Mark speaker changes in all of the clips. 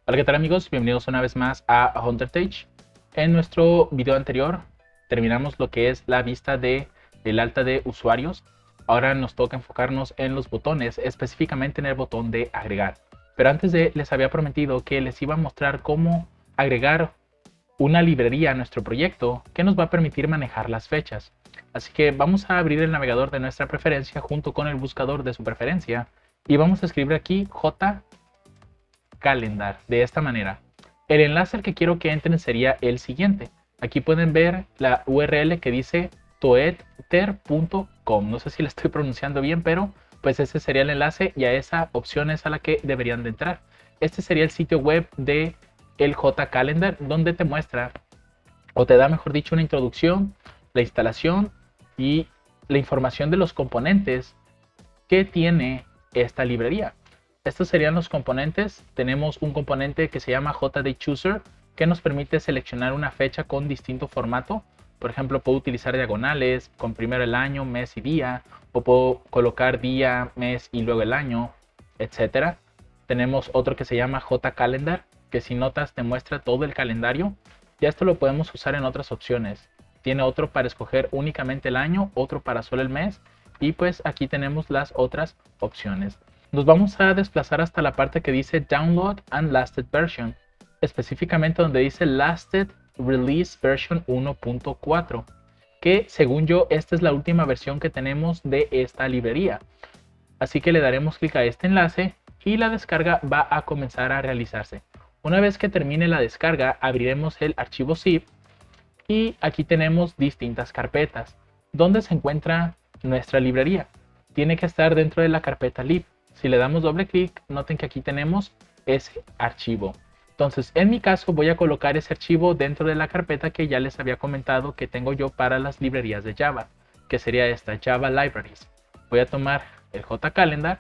Speaker 1: Hola, ¿qué tal amigos? Bienvenidos una vez más a HunterTech. En nuestro video anterior terminamos lo que es la vista del alta de usuarios. Ahora nos toca enfocarnos en los botones, específicamente en el botón de agregar. Pero antes les había prometido que les iba a mostrar cómo agregar una librería a nuestro proyecto que nos va a permitir manejar las fechas. Así que vamos a abrir el navegador de nuestra preferencia junto con el buscador de su preferencia y vamos a escribir aquí Calendar de esta manera. El enlace al que quiero que entren sería el siguiente. Aquí pueden ver la URL que dice toether.com. No sé si la estoy pronunciando bien, pero pues ese sería el enlace y a esa opción es a la que deberían de entrar. Este sería el sitio web de el JCalendar, donde te muestra o te da, mejor dicho, una introducción, la instalación y la información de los componentes que tiene esta librería. Estos serían los componentes. Tenemos un componente que se llama JDayChooser que nos permite seleccionar una fecha con distinto formato. Por ejemplo, puedo utilizar diagonales con primero el año, mes y día, o puedo colocar día, mes y luego el año, etcétera. Tenemos otro que se llama JCalendar, que si notas te muestra todo el calendario. Ya esto lo podemos usar en otras opciones. Tiene otro para escoger únicamente el año, otro para solo el mes, y pues aquí tenemos las otras opciones. Nos vamos a desplazar hasta la parte que dice Download and Lasted Version, específicamente donde dice Lasted Release Version 1.4, que según yo esta es la última versión que tenemos de esta librería. Así que le daremos clic a este enlace y la descarga va a comenzar a realizarse. Una vez que termine la descarga, abriremos el archivo zip y aquí tenemos distintas carpetas donde se encuentra nuestra librería. Tiene que estar dentro de la carpeta lib. Si le damos doble clic, noten que aquí tenemos ese archivo. Entonces, en mi caso, voy a colocar ese archivo dentro de la carpeta que ya les había comentado que tengo yo para las librerías de Java, que sería esta, Java Libraries. Voy a tomar el JCalendar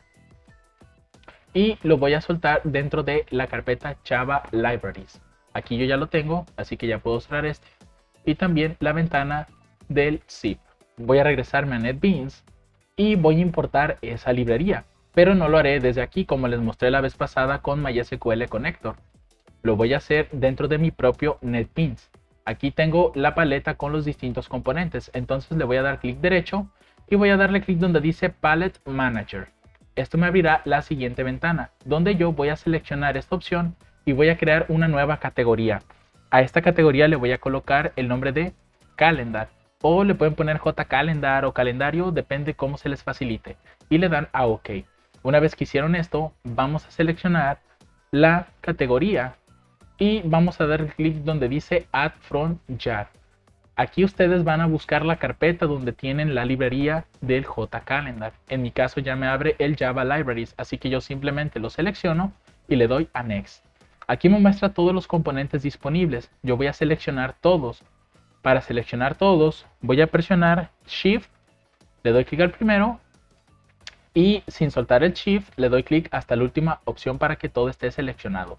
Speaker 1: y lo voy a soltar dentro de la carpeta Java Libraries. Aquí yo ya lo tengo, así que ya puedo cerrar este. Y también la ventana del zip. Voy a regresarme a NetBeans y voy a importar esa librería, pero no lo haré desde aquí como les mostré la vez pasada con MySQL Connector. Lo voy a hacer dentro de mi propio NetBeans. Aquí tengo la paleta con los distintos componentes, entonces le voy a dar clic derecho y voy a darle clic donde dice Palette Manager. Esto me abrirá la siguiente ventana, donde yo voy a seleccionar esta opción y voy a crear una nueva categoría. A esta categoría le voy a colocar el nombre de Calendar, o le pueden poner JCalendar o calendario, depende cómo se les facilite, y le dan a OK. Una vez que hicieron esto, vamos a seleccionar la categoría y vamos a dar clic donde dice Add from Jar. Aquí ustedes van a buscar la carpeta donde tienen la librería del JCalendar. En mi caso ya me abre el Java Libraries, así que yo simplemente lo selecciono y le doy a Next. Aquí me muestra todos los componentes disponibles. Yo voy a seleccionar todos. Para seleccionar todos, voy a presionar Shift, le doy clic al primero y sin soltar el Shift le doy clic hasta la última opción para que todo esté seleccionado.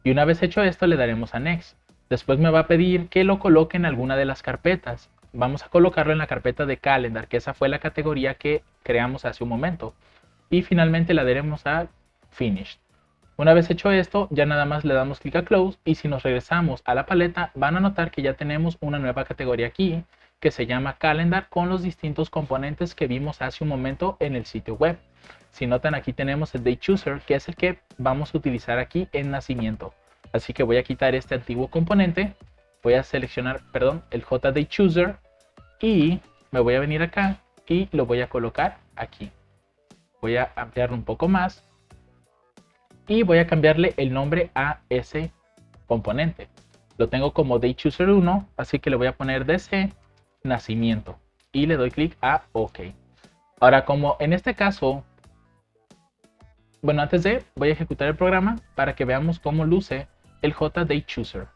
Speaker 1: Y una vez hecho esto le daremos a Next. Después me va a pedir que lo coloque en alguna de las carpetas. Vamos a colocarlo en la carpeta de Calendar, que esa fue la categoría que creamos hace un momento. Y finalmente le daremos a Finish. Una vez hecho esto, ya nada más le damos clic a Close y si nos regresamos a la paleta van a notar que ya tenemos una nueva categoría aquí que se llama Calendar con los distintos componentes que vimos hace un momento en el sitio web. Si notan, aquí tenemos el DayChooser, que es el que vamos a utilizar aquí en nacimiento. Así que voy a quitar este antiguo componente, voy a seleccionar, el JDayChooser y me voy a venir acá y lo voy a colocar aquí. Voy a ampliarlo un poco más y voy a cambiarle el nombre a ese componente. Lo tengo como DayChooser 1, así que le voy a poner DC nacimiento y le doy clic a OK. Ahora, como en este caso, antes de, voy a ejecutar el programa para que veamos cómo luce el JDayChooser.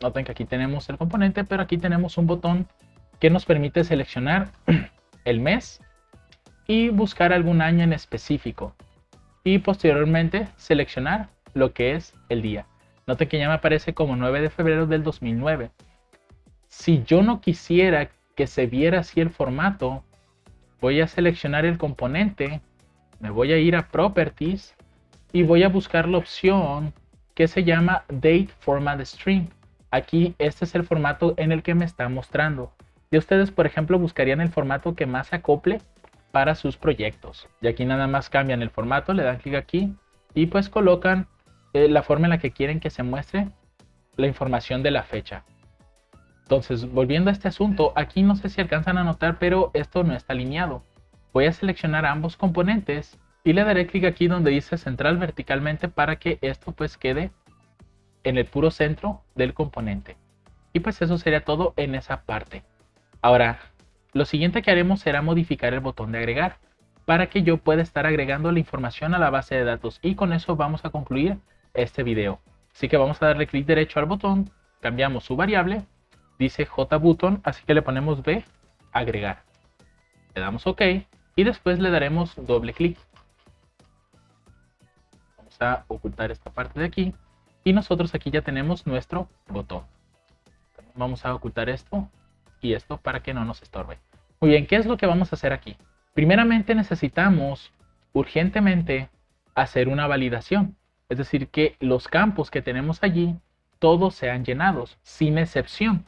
Speaker 1: Noten que aquí tenemos el componente, pero aquí tenemos un botón que nos permite seleccionar el mes y buscar algún año en específico y posteriormente seleccionar lo que es el día. Noten que ya me aparece como 9 de febrero del 2009. Si yo no quisiera que se viera así el formato, voy a seleccionar el componente, me voy a ir a Properties y voy a buscar la opción que se llama Date Format String. Aquí este es el formato en el que me está mostrando. Y ustedes, por ejemplo, buscarían el formato que más se acople para sus proyectos. Y aquí nada más cambian el formato, le dan clic aquí y pues colocan la forma en la que quieren que se muestre la información de la fecha. Entonces, volviendo a este asunto, aquí no sé si alcanzan a notar, pero esto no está alineado. Voy a seleccionar ambos componentes y le daré clic aquí donde dice central verticalmente para que esto pues quede en el puro centro del componente. Y pues eso sería todo en esa parte. Ahora, lo siguiente que haremos será modificar el botón de agregar para que yo pueda estar agregando la información a la base de datos, y con eso vamos a concluir este video. Así que vamos a darle clic derecho al botón, cambiamos su variable, dice JButton, así que le ponemos B, agregar. Le damos OK y después le daremos doble clic. Vamos a ocultar esta parte de aquí y nosotros aquí ya tenemos nuestro botón. Vamos a ocultar esto y esto para que no nos estorbe. Muy bien, ¿qué es lo que vamos a hacer aquí? Primeramente necesitamos urgentemente hacer una validación, es decir, que los campos que tenemos allí todos sean llenados, sin excepción,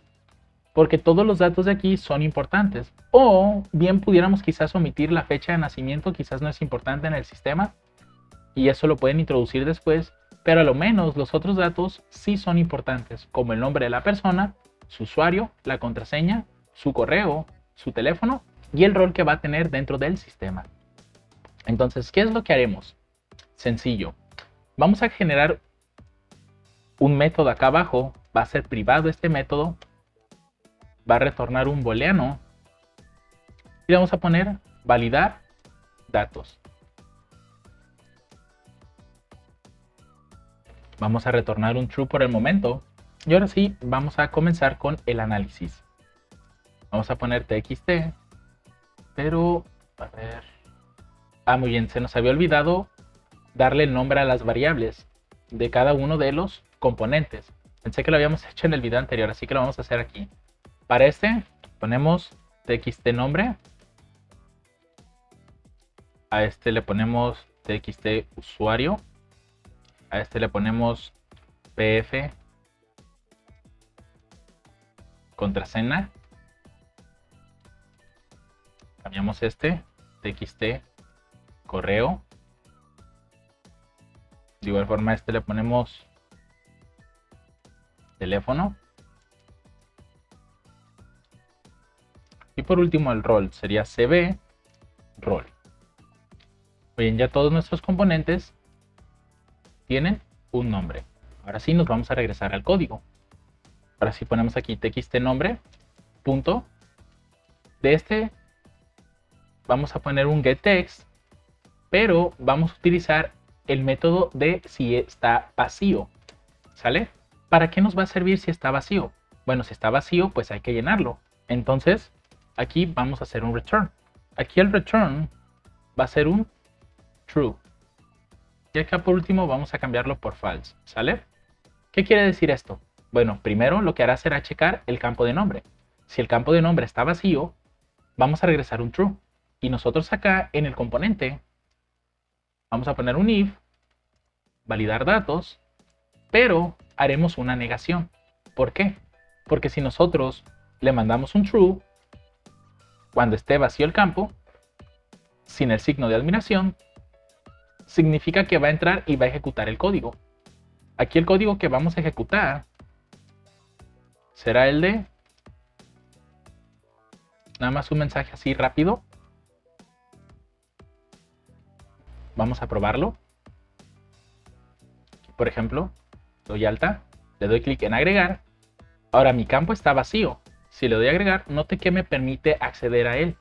Speaker 1: porque todos los datos de aquí son importantes. O bien pudiéramos quizás omitir la fecha de nacimiento, quizás no es importante en el sistema y eso lo pueden introducir después, pero a lo menos los otros datos sí son importantes, como el nombre de la persona, su usuario, la contraseña, su correo, su teléfono y el rol que va a tener dentro del sistema. Entonces, ¿qué es lo que haremos? Sencillo. Vamos a generar un método acá abajo, va a ser privado este método, va a retornar un booleano y le vamos a poner validar datos. Vamos a retornar un true por el momento y ahora sí vamos a comenzar con el análisis. Vamos a poner txt, pero a ver, muy bien, se nos había olvidado darle el nombre a las variables de cada uno de los componentes. Pensé que lo habíamos hecho en el video anterior, así que lo vamos a hacer aquí. Para este ponemos txt nombre, a este le ponemos txt usuario, a este le ponemos pf contraseña, cambiamos este txt correo, de igual forma a este le ponemos teléfono y por último el rol sería cb rol. Bien, ya todos nuestros componentes tienen un nombre. Ahora sí nos vamos a regresar al código. Ahora sí ponemos aquí txt nombre punto, de este vamos a poner un getText, pero vamos a utilizar el método de si está vacío, ¿sale? ¿Para qué nos va a servir si está vacío? Bueno, si está vacío pues hay que llenarlo. Entonces aquí vamos a hacer un return. Aquí el return va a ser un true. Y acá por último vamos a cambiarlo por false, ¿sale? ¿Qué quiere decir esto? Bueno, primero lo que hará será checar el campo de nombre. Si el campo de nombre está vacío, vamos a regresar un true. Y nosotros acá en el componente vamos a poner un if, validar datos, pero haremos una negación. ¿Por qué? Porque si nosotros le mandamos un true, cuando esté vacío el campo, sin el signo de admiración, significa que va a entrar y va a ejecutar el código. Aquí el código que vamos a ejecutar será el de nada más un mensaje así rápido. Vamos a probarlo. Por ejemplo, doy alta, le doy clic en agregar. Ahora mi campo está vacío. Si le doy a agregar, note que me permite acceder a él.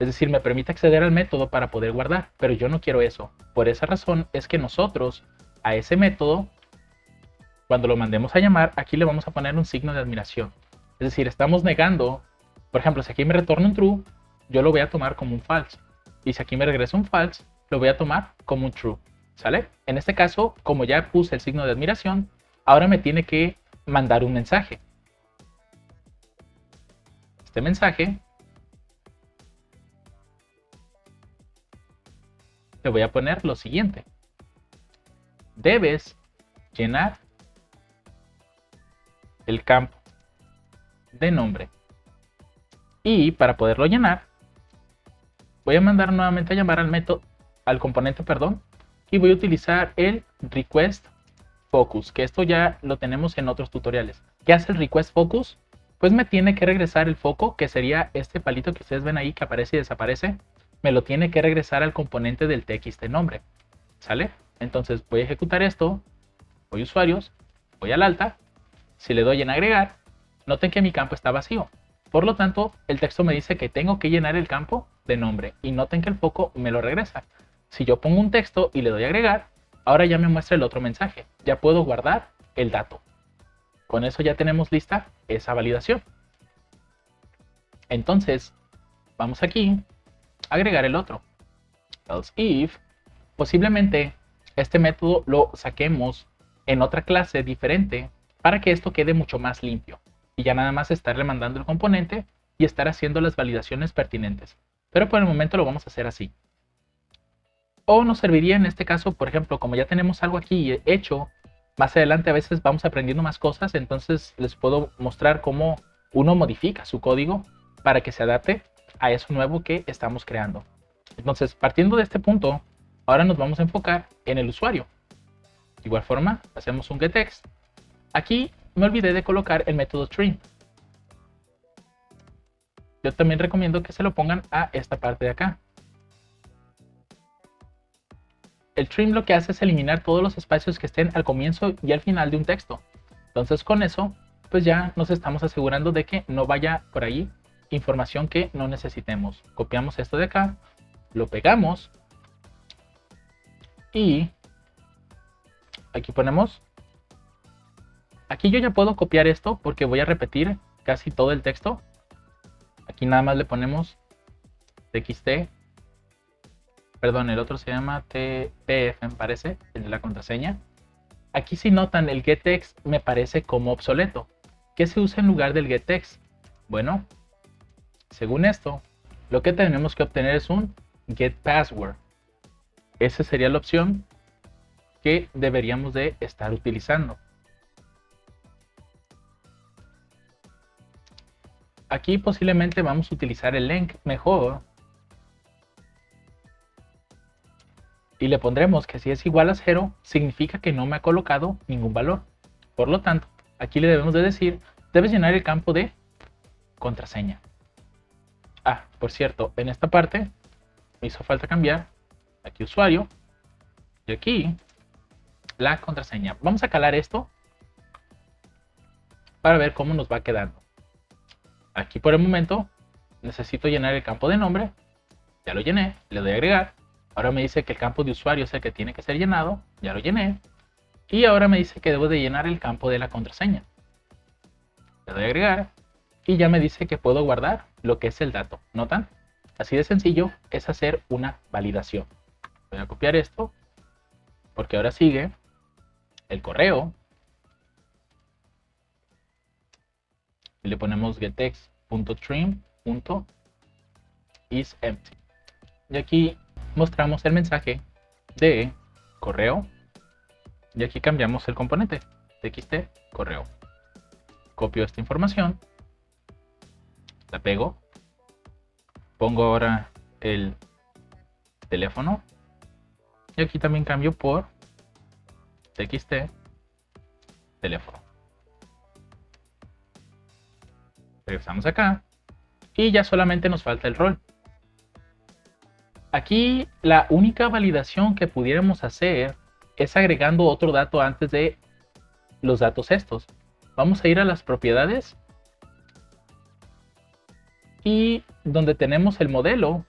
Speaker 1: Es decir, me permite acceder al método para poder guardar, pero yo no quiero eso. Por esa razón es que nosotros a ese método, cuando lo mandemos a llamar, aquí le vamos a poner un signo de admiración. Es decir, estamos negando, por ejemplo, si aquí me retorna un true, yo lo voy a tomar como un false. Y si aquí me regresa un false, lo voy a tomar como un true. ¿Sale? En este caso, como ya puse el signo de admiración, ahora me tiene que mandar un mensaje. Este mensaje le voy a poner lo siguiente. debes llenar el campo de nombre. Y para poderlo llenar, voy a mandar nuevamente a llamar al componente, perdón, y voy a utilizar el request focus, que esto ya lo tenemos en otros tutoriales. ¿Qué hace el request focus? Pues me tiene que regresar el foco, que sería este palito que ustedes ven ahí que aparece y desaparece. Me lo tiene que regresar al componente del txt nombre. ¿Sale? Entonces voy a ejecutar esto, voy a usuarios, voy al alta, si le doy en agregar, noten que mi campo está vacío. Por lo tanto, el texto me dice que tengo que llenar el campo de nombre y noten que el foco me lo regresa. Si yo pongo un texto y le doy a agregar, ahora ya me muestra el otro mensaje. Ya puedo guardar el dato. Con eso ya tenemos lista esa validación. Entonces, vamos aquí a agregar el otro. Else if, posiblemente este método lo saquemos en otra clase diferente para que esto quede mucho más limpio. Y ya nada más estarle mandando el componente y estar haciendo las validaciones pertinentes. Pero por el momento lo vamos a hacer así. O nos serviría en este caso, por ejemplo, como ya tenemos algo aquí hecho, más adelante a veces vamos aprendiendo más cosas, entonces les puedo mostrar cómo uno modifica su código para que se adapte a eso nuevo que estamos creando. Entonces, partiendo de este punto, ahora nos vamos a enfocar en el usuario. De igual forma, hacemos un getText. Aquí me olvidé de colocar el método trim. Yo también recomiendo que se lo pongan a esta parte de acá. El trim lo que hace es eliminar todos los espacios que estén al comienzo y al final de un texto. Entonces con eso, pues ya nos estamos asegurando de que no vaya por ahí información que no necesitemos. Copiamos esto de acá, lo pegamos y aquí ponemos. Aquí yo ya puedo copiar esto porque voy a repetir casi todo el texto. Aquí nada más le ponemos txt. Perdón, el otro se llama tpf, me parece, el de la contraseña. Aquí si notan el getText me parece como obsoleto. ¿Qué se usa en lugar del getText? Bueno, según esto, lo que tenemos que obtener es un getPassword. Esa sería la opción que deberíamos de estar utilizando. Aquí posiblemente vamos a utilizar el length mejor. Y le pondremos que si es igual a 0, significa que no me ha colocado ningún valor. Por lo tanto, aquí le debemos de decir, debes llenar el campo de contraseña. Ah, por cierto, en esta parte me hizo falta cambiar aquí usuario y aquí la contraseña. Vamos a calar esto para ver cómo nos va quedando. Aquí por el momento necesito llenar el campo de nombre. Ya lo llené, le doy a agregar. Ahora me dice que el campo de usuario es el que tiene que ser llenado. Ya lo llené. Y ahora me dice que debo de llenar el campo de la contraseña. Le doy a agregar. Y ya me dice que puedo guardar lo que es el dato. ¿Notan? Así de sencillo es hacer una validación. Voy a copiar esto. Porque ahora sigue el correo. Y le ponemos getText.trim.isEmpty. Y aquí mostramos el mensaje de correo y aquí cambiamos el componente txt correo. Copio esta información, la pego, pongo ahora el teléfono y aquí también cambio por txt teléfono. Regresamos acá y ya solamente nos falta el rol. Aquí la única validación que pudiéramos hacer es agregando otro dato antes de los datos estos. Vamos a ir a las propiedades y donde tenemos el modelo,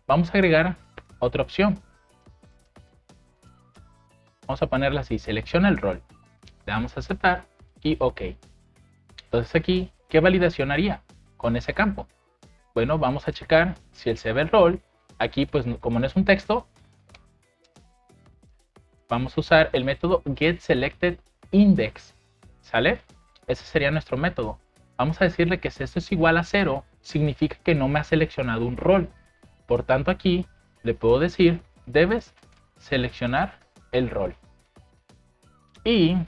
Speaker 1: vamos a agregar otra opción. Vamos a ponerla así, selecciona el rol. Le damos a aceptar y OK. Entonces aquí, ¿qué validación haría con ese campo? Bueno, vamos a checar si el save el rol. Aquí, pues como no es un texto, vamos a usar el método getSelectedIndex. ¿Sale? Ese sería nuestro método. Vamos a decirle que si esto es igual a 0, significa que no me ha seleccionado un rol. Por tanto, aquí le puedo decir, debes seleccionar el rol. Y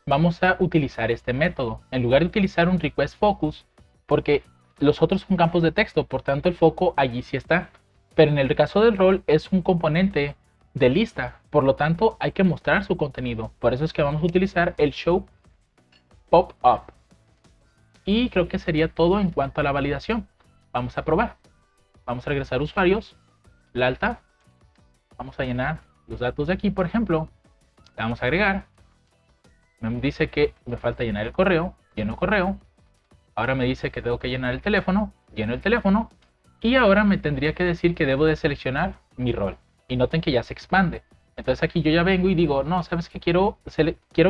Speaker 1: vamos a utilizar este método en lugar de utilizar un request focus, porque los otros son campos de texto, por tanto el foco allí sí está, pero en el caso del rol es un componente de lista, por lo tanto hay que mostrar su contenido. Por eso es que vamos a utilizar el show pop up. Y creo que sería todo en cuanto a la validación. Vamos a probar. Vamos a regresar a usuarios, la alta, vamos a llenar los datos de aquí, por ejemplo, le vamos a agregar. Me dice que me falta llenar el correo, lleno correo. Ahora me dice que tengo que llenar el teléfono, lleno el teléfono. Y ahora me tendría que decir que debo de seleccionar mi rol. Y noten que ya se expande. Entonces aquí yo ya vengo y digo, no, ¿sabes qué? Quiero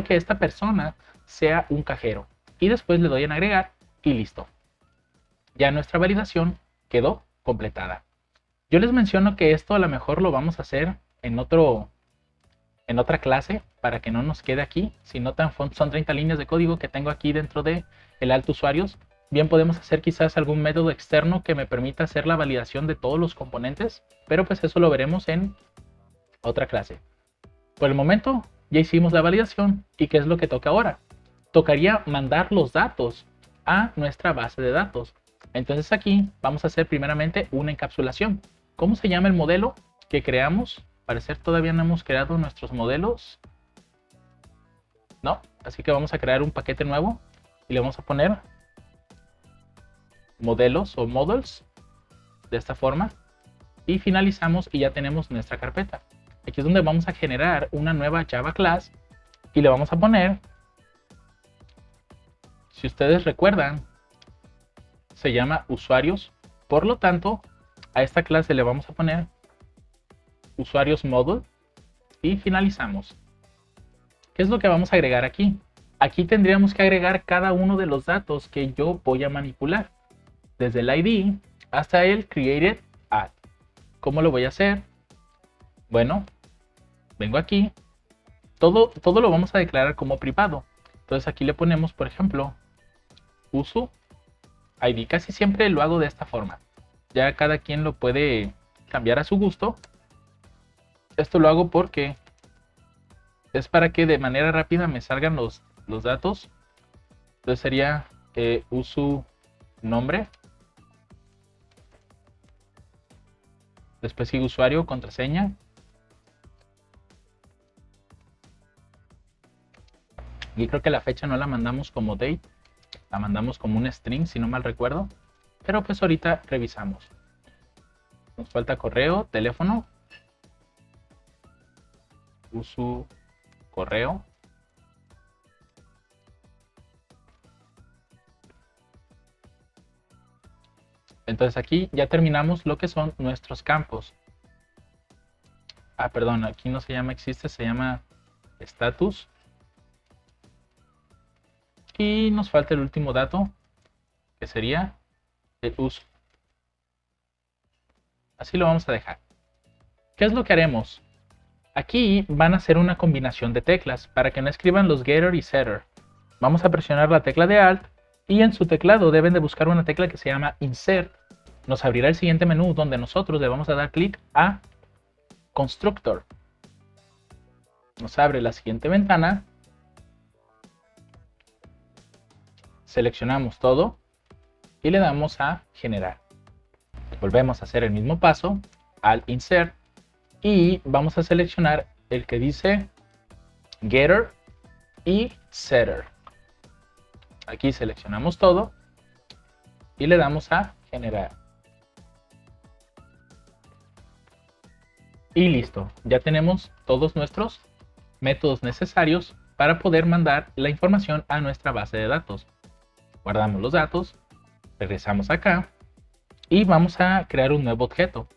Speaker 1: que esta persona sea un cajero. Y después le doy en agregar y listo. Ya nuestra validación quedó completada. Yo les menciono que esto a lo mejor lo vamos a hacer en otra clase para que no nos quede aquí. Si notan, son 30 líneas de código que tengo aquí dentro de el alt usuarios. Bien podemos hacer quizás algún método externo que me permita hacer la validación de todos los componentes, pero pues eso lo veremos en otra clase. Por el momento ya hicimos la validación. ¿Y qué es lo que toca ahora? Tocaría mandar los datos a nuestra base de datos. Entonces aquí vamos a hacer primeramente una encapsulación. ¿Cómo se llama el modelo que creamos? Al parecer todavía no hemos creado nuestros modelos. No, así que vamos a crear un paquete nuevo y le vamos a poner modelos o models de esta forma. Y finalizamos y ya tenemos nuestra carpeta. Aquí es donde vamos a generar una nueva Java class y le vamos a poner, si ustedes recuerdan, se llama usuarios. Por lo tanto, a esta clase le vamos a poner usuarios model y finalizamos. ¿Qué es lo que vamos a agregar aquí? Aquí tendríamos que agregar cada uno de los datos que yo voy a manipular, desde el ID hasta el created add. ¿Cómo lo voy a hacer? Bueno, vengo aquí, todo lo vamos a declarar como privado. Entonces aquí le ponemos, por ejemplo, uso ID. Casi siempre lo hago de esta forma. Ya cada quien lo puede cambiar a su gusto. Esto lo hago porque es para que de manera rápida me salgan los datos. Entonces sería uso nombre. Después sigue usuario, contraseña. Y creo que la fecha no la mandamos como date. La mandamos como un string, si no mal recuerdo. Pero pues ahorita revisamos. Nos falta correo, teléfono. Uso correo. Entonces aquí ya terminamos lo que son nuestros campos. Ah, perdón, aquí no se llama existe, se llama status. Y nos falta el último dato, que sería el uso. Así lo vamos a dejar. ¿Qué es lo que haremos? Aquí van a ser una combinación de teclas para que no escriban los getter y setter. Vamos a presionar la tecla de Alt y en su teclado deben de buscar una tecla que se llama Insert. Nos abrirá el siguiente menú donde nosotros le vamos a dar clic a Constructor. Nos abre la siguiente ventana. Seleccionamos todo y le damos a generar. Volvemos a hacer el mismo paso al Insert y vamos a seleccionar el que dice Getter y Setter. Aquí seleccionamos todo y le damos a generar. Y listo, ya tenemos todos nuestros métodos necesarios para poder mandar la información a nuestra base de datos. Guardamos los datos, regresamos acá y vamos a crear un nuevo objeto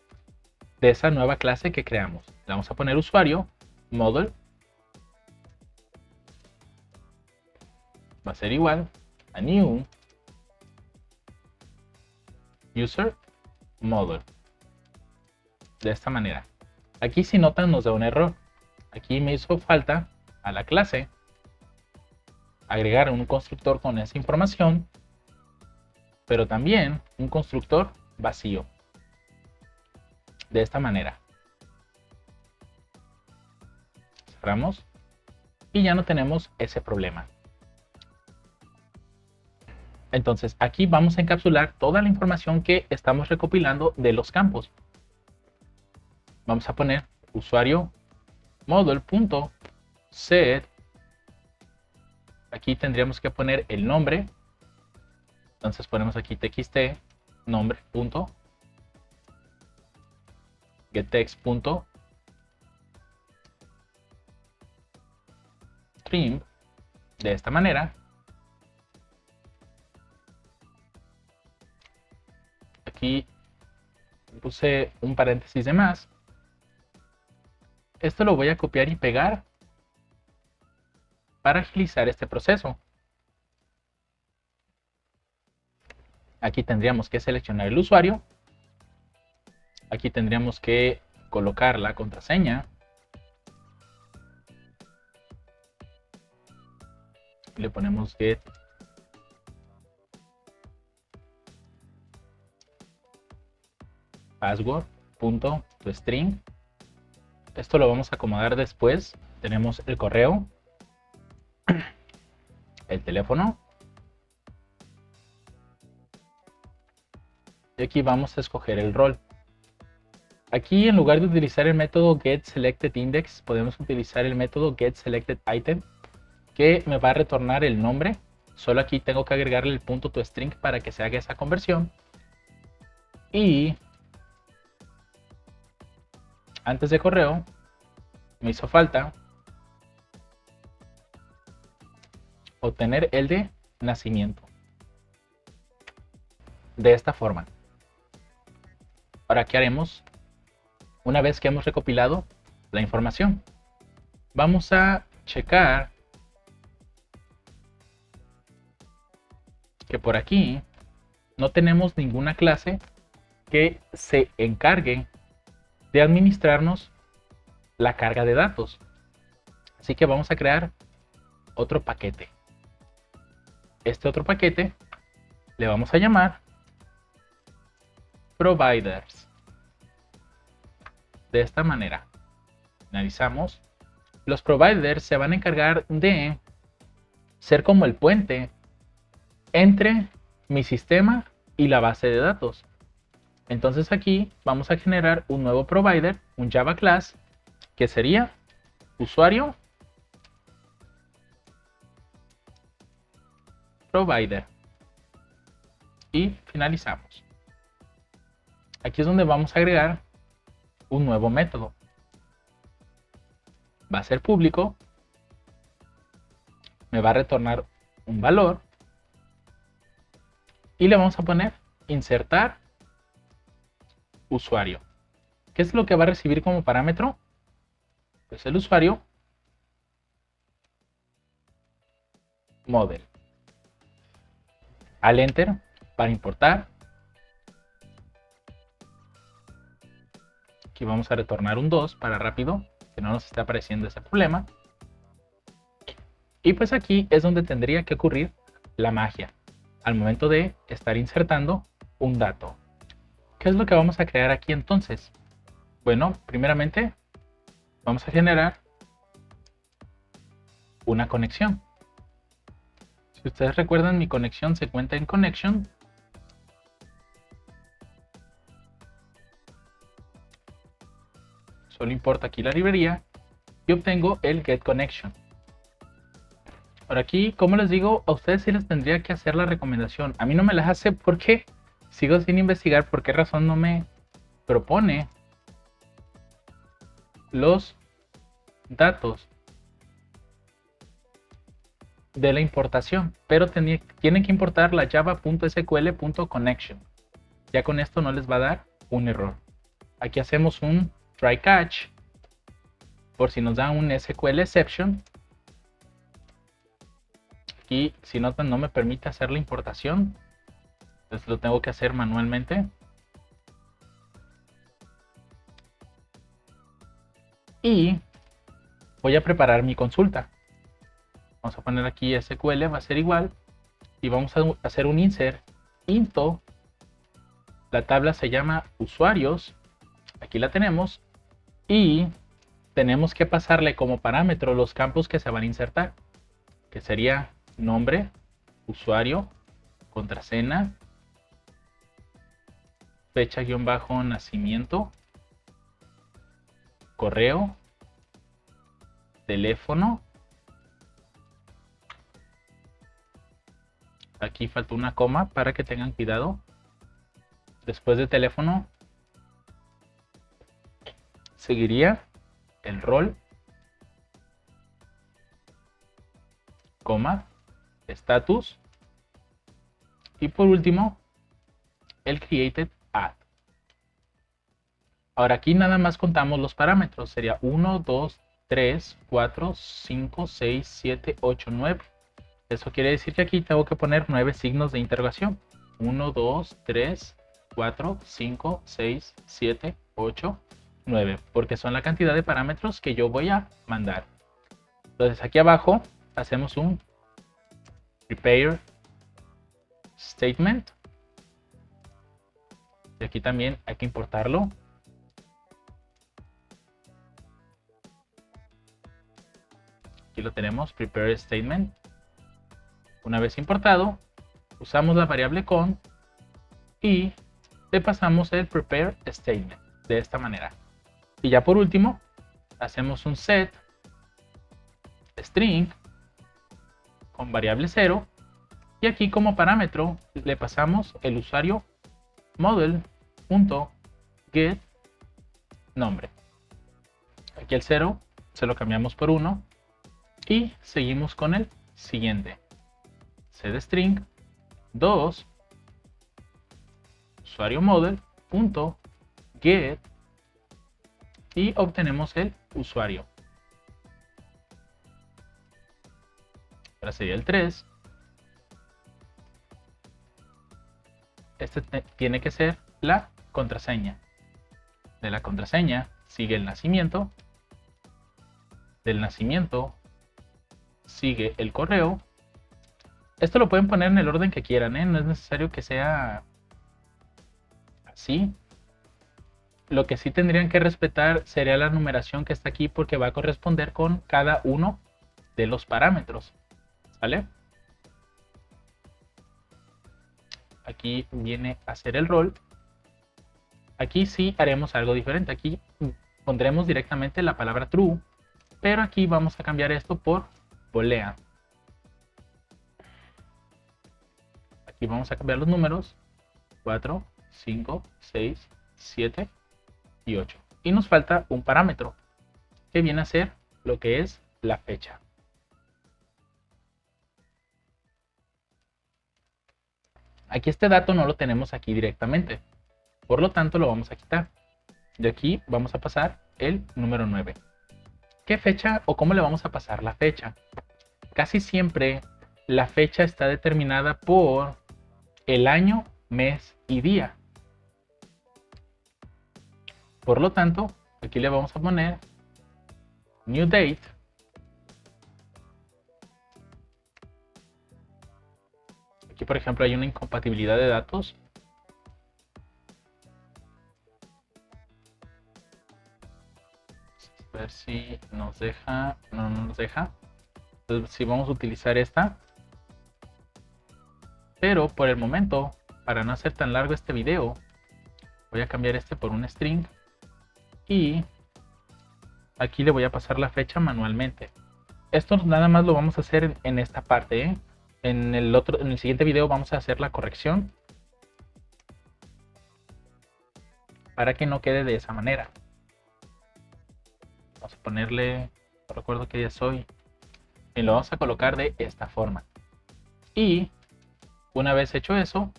Speaker 1: de esa nueva clase que creamos. Le vamos a poner usuario, model, va a ser igual a new user model. De esta manera. Aquí si notan nos da un error. Aquí me hizo falta a la clase agregar un constructor con esa información, pero también un constructor vacío. De esta manera. Cerramos y ya no tenemos ese problema. Entonces aquí vamos a encapsular toda la información que estamos recopilando de los campos. Vamos a poner usuario model.set. Aquí tendríamos que poner el nombre. Entonces ponemos aquí txt nombre.gettext.trim de esta manera. Aquí puse un paréntesis de más. Esto lo voy a copiar y pegar para agilizar este proceso. Aquí tendríamos que seleccionar el usuario. Aquí tendríamos que colocar la contraseña. Le ponemos get password.toString. Esto lo vamos a acomodar después. Tenemos el correo, el teléfono. Y aquí vamos a escoger el rol. Aquí en lugar de utilizar el método getSelectedIndex, podemos utilizar el método getSelectedItem, que me va a retornar el nombre. Solo aquí tengo que agregarle el punto toString para que se haga esa conversión. Y antes de correo, me hizo falta obtener el de nacimiento. De esta forma. Ahora, ¿qué haremos? Una vez que hemos recopilado la información, vamos a checar que por aquí no tenemos ninguna clase que se encargue de administrarnos la carga de datos. Así que vamos a crear otro paquete. Este otro paquete le vamos a llamar providers. De esta manera, finalizamos. Los providers se van a encargar de ser como el puente entre mi sistema y la base de datos. Entonces aquí vamos a generar un nuevo provider, un Java class, que sería usuario provider. Y finalizamos. Aquí es donde vamos a agregar un nuevo método. Va a ser público. Me va a retornar un valor. Y le vamos a poner insertar usuario. ¿Qué es lo que va a recibir como parámetro? Pues el usuario model. Al enter para importar. Aquí vamos a retornar un 2 para rápido, que no nos está apareciendo ese problema. Y pues aquí es donde tendría que ocurrir la magia, al momento de estar insertando un dato. ¿Qué es lo que vamos a crear aquí entonces? Bueno, primeramente vamos a generar una conexión. Si ustedes recuerdan, mi conexión se cuenta en connection. Solo importa aquí la librería y obtengo el getConnection. Ahora aquí, como les digo, a ustedes sí les tendría que hacer la recomendación. A mí no me las hace porque sigo sin investigar por qué razón no me propone los datos de la importación, pero tienen que importar la java.sql.connection. Ya con esto no les va a dar un error. Aquí hacemos un try catch por si nos da un SQL exception. Aquí si notan no me permite hacer la importación, entonces lo tengo que hacer manualmente. Y voy a preparar mi consulta. Vamos a poner aquí SQL, va a ser igual. Y vamos a hacer un insert into. La tabla se llama usuarios. Aquí la tenemos. Y tenemos que pasarle como parámetro los campos que se van a insertar, que sería nombre, usuario, contraseña, fecha-nacimiento, correo, teléfono. Aquí faltó una coma para que tengan cuidado. Después de teléfono seguiría el rol, coma, status y por último el created ad. Ahora aquí nada más contamos los parámetros. Sería 1, 2, 3, 4, 5, 6, 7, 8, 9. Eso quiere decir que aquí tengo que poner 9 signos de interrogación. 1, 2, 3, 4, 5, 6, 7, 8, 9. Porque son la cantidad de parámetros que yo voy a mandar. Entonces aquí abajo hacemos un prepare statement. Y aquí también hay que importarlo. Aquí lo tenemos, prepare statement. Una vez importado, usamos la variable con y le pasamos el prepare statement de esta manera. Y ya por último, hacemos un set string con variable 0 y aquí como parámetro le pasamos el usuario model.get nombre. Aquí el 0 se lo cambiamos por 1 y seguimos con el siguiente. Set string 2 usuario model.get y obtenemos el usuario. Ahora sería el 3. Este tiene que ser la contraseña. De la contraseña sigue el nacimiento. Del nacimiento sigue el correo. Esto lo pueden poner en el orden que quieran, ¿eh? No es necesario que sea así. Lo que sí tendrían que respetar sería la numeración que está aquí porque va a corresponder con cada uno de los parámetros. ¿Vale? Aquí viene a ser el rol. Aquí sí haremos algo diferente. Aquí pondremos directamente la palabra true, pero aquí vamos a cambiar esto por boolean. Aquí vamos a cambiar los números 4, 5, 6, 7 y 8. Y nos falta un parámetro que viene a ser lo que es la fecha. Aquí este dato no lo tenemos aquí directamente, por lo tanto lo vamos a quitar. De aquí vamos a pasar el número 9. ¿Qué fecha o cómo le vamos a pasar la fecha? Casi siempre la fecha está determinada por el año, mes y día. Por lo tanto, aquí le vamos a poner new date. Aquí, por ejemplo, hay una incompatibilidad de datos. A ver si nos deja. No nos deja. Entonces, sí vamos a utilizar esta. Pero por el momento, para no hacer tan largo este video, voy a cambiar este por un string. Y aquí le voy a pasar la fecha manualmente. Esto nada más lo vamos a hacer en esta parte, ¿eh? En el siguiente video vamos a hacer la corrección para que no quede de esa manera. Vamos a ponerle, no recuerdo qué día es hoy, y lo vamos a colocar de esta forma. Y una vez hecho eso,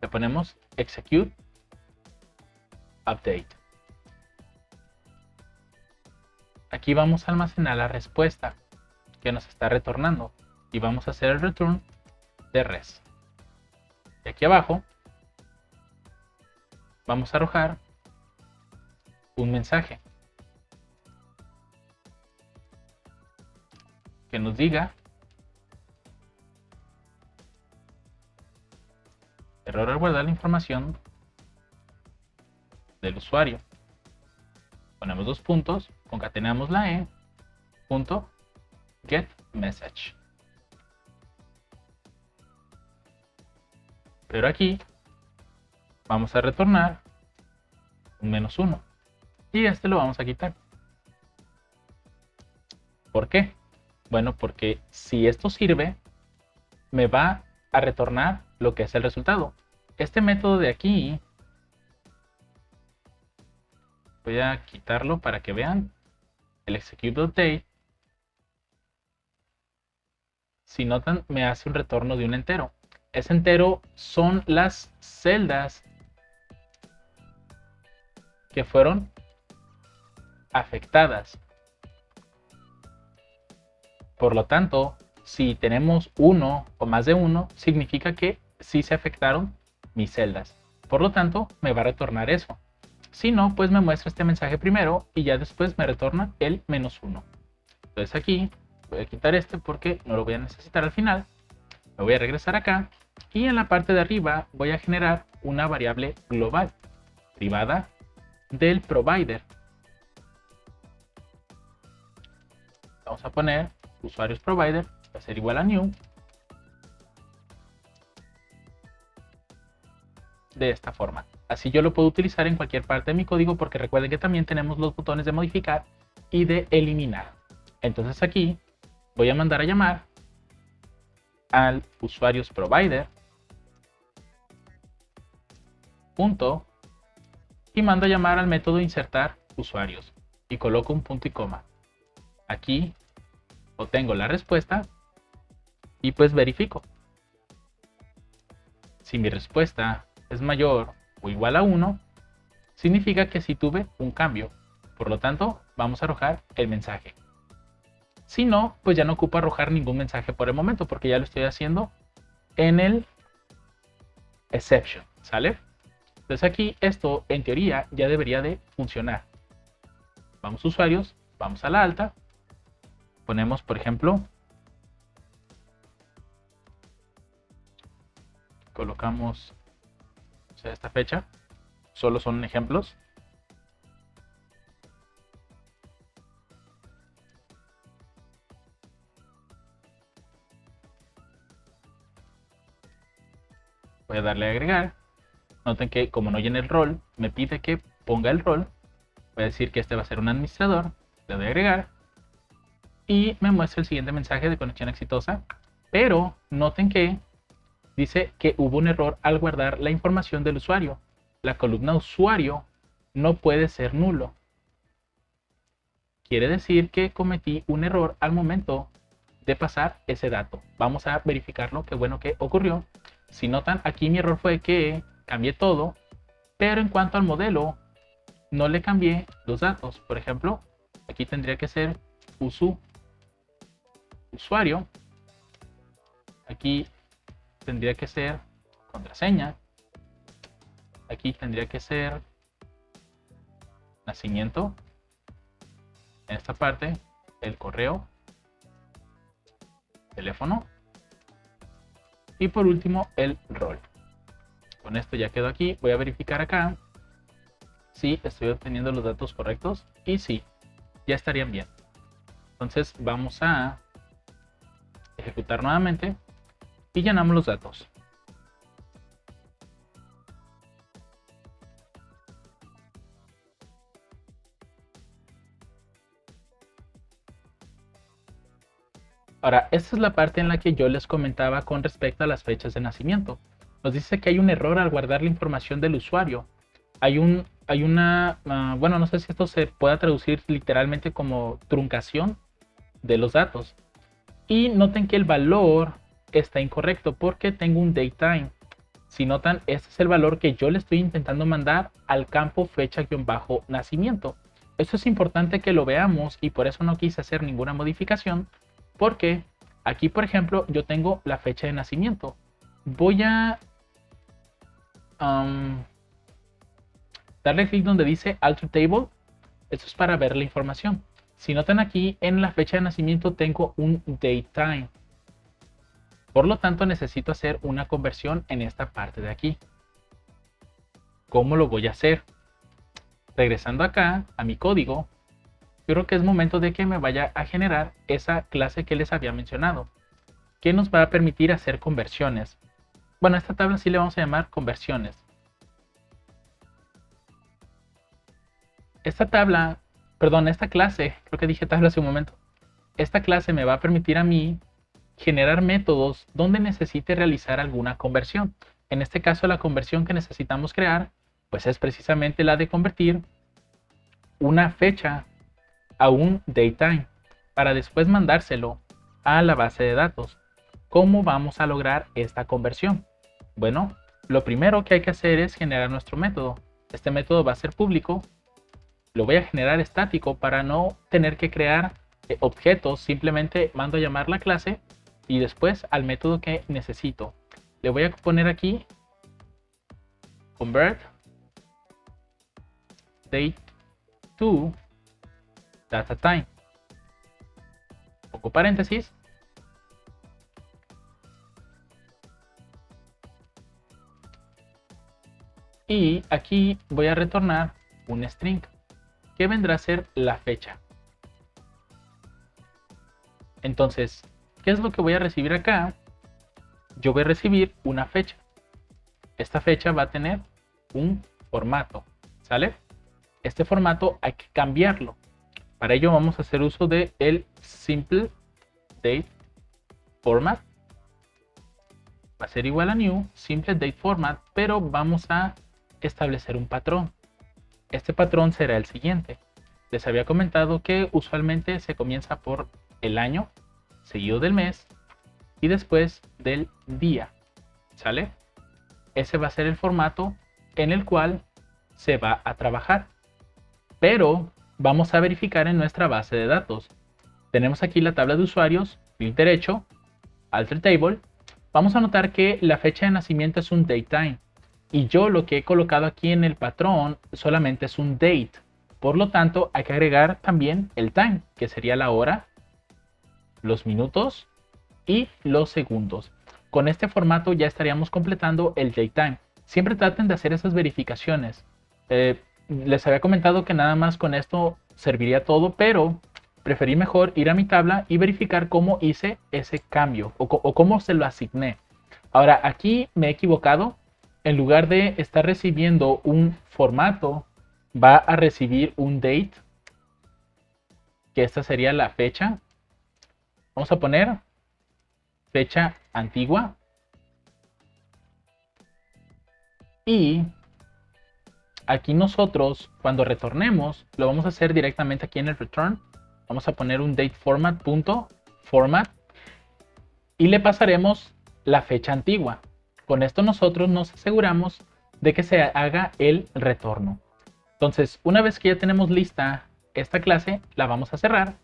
Speaker 1: le ponemos execute update. Aquí vamos a almacenar la respuesta que nos está retornando y vamos a hacer el return de res. Y aquí abajo vamos a arrojar un mensaje que nos diga error al guardar la información del usuario. ponemos dos puntos, concatenamos la E, punto, get message. Pero aquí vamos a retornar un -1 y este lo vamos a quitar. ¿Por qué? Bueno, porque si esto sirve, me va a retornar lo que es el resultado. Este método de aquí, voy a quitarlo para que vean el execute.date. Si notan, me hace un retorno de un entero. Ese entero son las celdas que fueron afectadas. Por lo tanto, si tenemos uno o más de uno, significa que sí se afectaron mis celdas. Por lo tanto, me va a retornar eso. Si no, pues me muestra este mensaje primero y ya después me retorna el -1. Entonces aquí voy a quitar este porque no lo voy a necesitar al final. Me voy a regresar acá y en la parte de arriba voy a generar una variable global privada del provider. Vamos a poner usuarios provider, va a ser igual a new. De esta forma. Así yo lo puedo utilizar en cualquier parte de mi código porque recuerden que también tenemos los botones de modificar y de eliminar. Entonces aquí voy a mandar a llamar al usuarios provider punto y mando a llamar al método insertar usuarios y coloco un punto y coma. Aquí obtengo la respuesta y pues verifico. Si mi respuesta es mayor o igual a 1, significa que sí tuve un cambio. Por lo tanto, vamos a arrojar el mensaje. Si no, pues ya no ocupo arrojar ningún mensaje por el momento, porque ya lo estoy haciendo en el exception, ¿sale? Entonces aquí esto, en teoría, ya debería de funcionar. Vamos a usuarios, vamos a la alta, ponemos, por ejemplo, colocamos esta fecha, solo son ejemplos. Voy a darle a agregar. Noten que como no llena el rol, me pide que ponga el rol. Voy a decir que este va a ser un administrador. Le doy a agregar. Y me muestra el siguiente mensaje de conexión exitosa. Pero noten que dice que hubo un error al guardar la información del usuario. La columna usuario no puede ser nulo. Quiere decir que cometí un error al momento de pasar ese dato. Vamos a verificarlo, qué bueno que ocurrió. Si notan, aquí mi error fue que cambié todo, pero en cuanto al modelo, no le cambié los datos. Por ejemplo, aquí tendría que ser usuario. Aquí tendría que ser contraseña. Aquí tendría que ser nacimiento. En esta parte, el correo, teléfono. Y por último, el rol. Con esto ya quedó aquí. Voy a verificar acá si estoy obteniendo los datos correctos. Y sí, ya estarían bien. Entonces vamos a ejecutar nuevamente y llenamos los datos. Ahora, esta es la parte en la que yo les comentaba con respecto a las fechas de nacimiento. Nos dice que hay un error al guardar la información del usuario. Bueno, no sé si esto se pueda traducir literalmente como truncación de los datos. Y noten que el valor está incorrecto porque tengo un datetime. Si notan, este es el valor que yo le estoy intentando mandar al campo fecha-nacimiento. Esto es importante que lo veamos y por eso no quise hacer ninguna modificación. Porque aquí, por ejemplo, yo tengo la fecha de nacimiento. Voy a darle clic donde dice Alter Table. Esto es para ver la información. Si notan aquí, en la fecha de nacimiento tengo un datetime. Por lo tanto, necesito hacer una conversión en esta parte de aquí. ¿Cómo lo voy a hacer? regresando acá a mi código, yo creo que es momento de que me vaya a generar esa clase que les había mencionado, que nos va a permitir hacer conversiones. Bueno, a esta tabla sí le vamos a llamar conversiones. Esta clase, creo que dije tabla hace un momento. Esta clase me va a permitir a mí generar métodos donde necesite realizar alguna conversión. En este caso, la conversión que necesitamos crear, pues es precisamente la de convertir una fecha a un datetime para después mandárselo a la base de datos. ¿Cómo vamos a lograr esta conversión? Bueno, lo primero que hay que hacer es generar nuestro método. Este método va a ser público. Lo voy a generar estático para no tener que crear objetos. Simplemente mando a llamar la clase y después al método que necesito. Le voy a poner aquí convert date to data time. Pongo paréntesis. Y aquí voy a retornar un string que vendrá a ser la fecha. Entonces, ¿qué es lo que voy a recibir acá? Yo voy a recibir una fecha. Esta fecha va a tener un formato, ¿sale? Este formato hay que cambiarlo. Para ello vamos a hacer uso de el simple date format. Va a ser igual a new simple date format, pero vamos a establecer un patrón. Este patrón será el siguiente. Les había comentado que usualmente se comienza por el año, seguido del mes y después del día, ¿sale? Ese va a ser el formato en el cual se va a trabajar. Pero vamos a verificar en nuestra base de datos. Tenemos aquí la tabla de usuarios, clic derecho, alter table. Vamos a notar que la fecha de nacimiento es un datetime. Y yo lo que he colocado aquí en el patrón solamente es un date. Por lo tanto, hay que agregar también el time, que sería la hora, los minutos y los segundos. Con este formato ya estaríamos completando el datetime. Siempre traten de hacer esas verificaciones. Les había comentado que nada más con esto serviría todo, pero preferí mejor ir a mi tabla y verificar cómo hice ese cambio o cómo se lo asigné. Ahora, aquí me he equivocado. En lugar de estar recibiendo un formato, va a recibir un date, que esta sería la fecha. Vamos a poner fecha antigua. Y aquí nosotros, cuando retornemos, lo vamos a hacer directamente aquí en el return. Vamos a poner un dateFormat.format y le pasaremos la fecha antigua. Con esto nosotros nos aseguramos de que se haga el retorno. Entonces, una vez que ya tenemos lista esta clase, la vamos a cerrar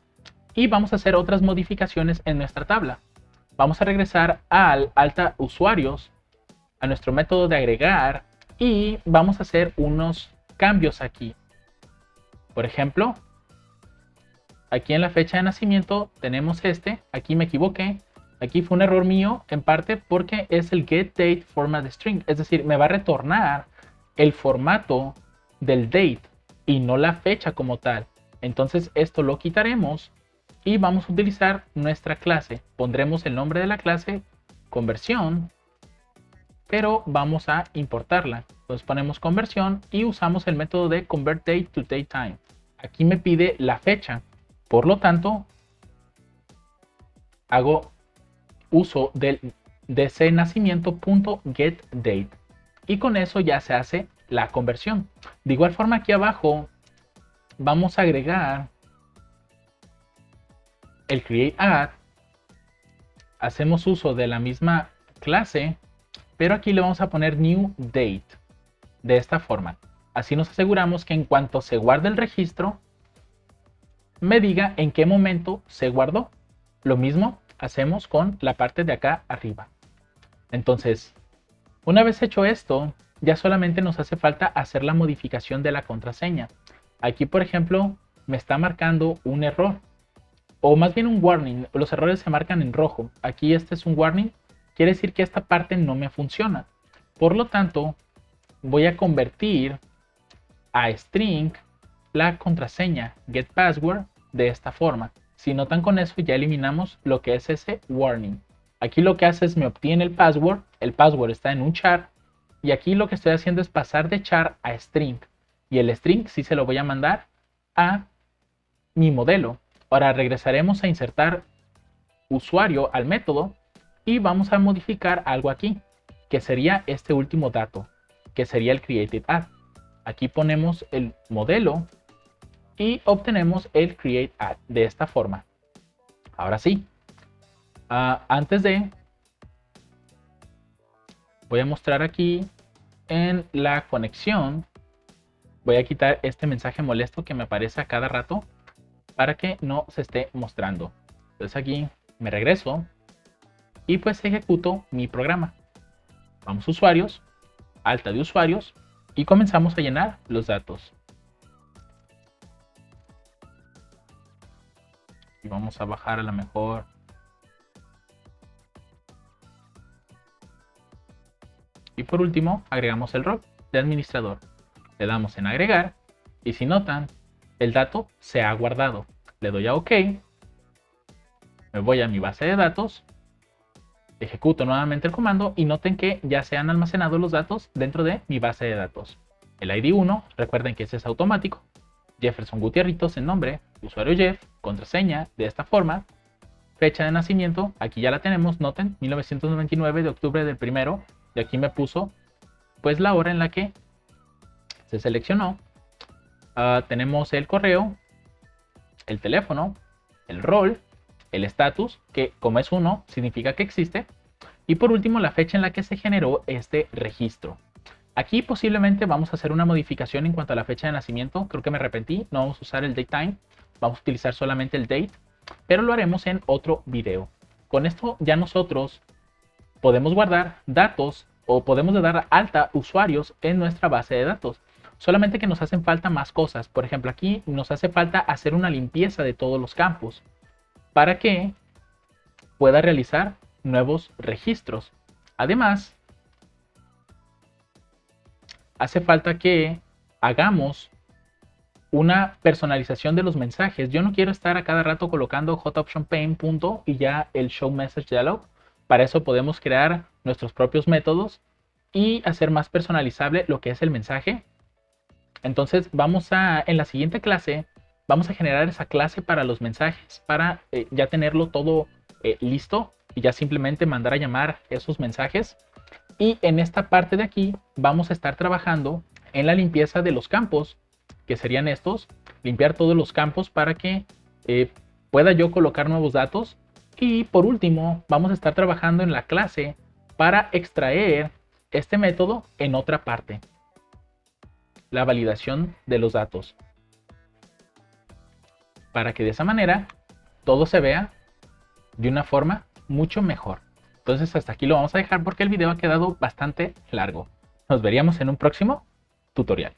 Speaker 1: y vamos a hacer otras modificaciones en nuestra tabla. Vamos a regresar al alta usuarios, a nuestro método de agregar y vamos a hacer unos cambios aquí. Por ejemplo, aquí en la fecha de nacimiento tenemos aquí me equivoqué. Aquí fue un error mío en parte porque es el getDateFormatString, es decir, me va a retornar el formato del date y no la fecha como tal. Entonces esto lo quitaremos y vamos a utilizar nuestra clase. Pondremos el nombre de la clase, conversión, pero vamos a importarla. Entonces ponemos conversión y usamos el método de convertDate to datetime. Aquí me pide la fecha, por lo tanto hago uso del dcNacimiento.getDate y con eso ya se hace la conversión. De igual forma, aquí abajo vamos a agregar el createAdd. Hacemos uso de la misma clase, pero aquí le vamos a poner newDate de esta forma. Así nos aseguramos que en cuanto se guarde el registro me diga en qué momento se guardó. Lo mismo hacemos con la parte de acá arriba. Entonces, una vez hecho esto, ya solamente nos hace falta hacer la modificación de la contraseña. Aquí, por ejemplo, me está marcando un error, o más bien un warning. Los errores se marcan en rojo. Aquí este es un warning, quiere decir que esta parte no me funciona. Por lo tanto, voy a convertir a string la contraseña getPassword de esta forma. Si notan, con eso ya eliminamos lo que es ese warning. Aquí lo que hace es me obtiene el password está en un char, y aquí lo que estoy haciendo es pasar de char a string, y el string sí se lo voy a mandar a mi modelo. Ahora regresaremos a insertar usuario al método y vamos a modificar algo aquí, que sería este último dato, que sería el createAdd. Aquí ponemos el modelo y obtenemos el createAdd de esta forma. Ahora sí, antes de, voy a mostrar aquí en la conexión, voy a quitar este mensaje molesto que me aparece a cada rato para que no se esté mostrando. Entonces aquí me regreso y pues ejecuto mi programa. Vamos a usuarios, alta de usuarios, y comenzamos a llenar los datos. Y vamos a bajar a la mejor. Y por último, agregamos el rol de administrador. Le damos en agregar y si notan, el dato se ha guardado. Le doy a OK. Me voy a mi base de datos. Ejecuto nuevamente el comando y noten que ya se han almacenado los datos dentro de mi base de datos. El ID 1, recuerden que ese es automático. Jefferson Gutierritos en nombre, usuario Jeff, contraseña de esta forma. Fecha de nacimiento, aquí ya la tenemos, noten, 1999 de octubre del 1. Y aquí me puso pues la hora en la que se seleccionó. Tenemos el correo, el teléfono, el rol, el estatus, que como es 1 significa que existe, y por último la fecha en la que se generó este registro. Aquí posiblemente vamos a hacer una modificación en cuanto a la fecha de nacimiento. Creo que me arrepentí, no vamos a usar el datetime, vamos a utilizar solamente el date, pero lo haremos en otro video. Con esto ya nosotros podemos guardar datos o podemos dar alta usuarios en nuestra base de datos. Solamente que nos hacen falta más cosas. Por ejemplo, aquí nos hace falta hacer una limpieza de todos los campos para que pueda realizar nuevos registros. Además, hace falta que hagamos una personalización de los mensajes. Yo no quiero estar a cada rato colocando JOptionPane punto y ya el show message dialog. Para eso podemos crear nuestros propios métodos y hacer más personalizable lo que es el mensaje. Entonces en la siguiente clase vamos a generar esa clase para los mensajes, para ya tenerlo todo listo y ya simplemente mandar a llamar esos mensajes. Y en esta parte de aquí vamos a estar trabajando en la limpieza de los campos, que serían estos, limpiar todos los campos para que pueda yo colocar nuevos datos. Y por último vamos a estar trabajando en la clase para extraer este método en otra parte, la validación de los datos, para que de esa manera todo se vea de una forma mucho mejor. Entonces hasta aquí lo vamos a dejar porque el video ha quedado bastante largo. Nos veríamos en un próximo tutorial.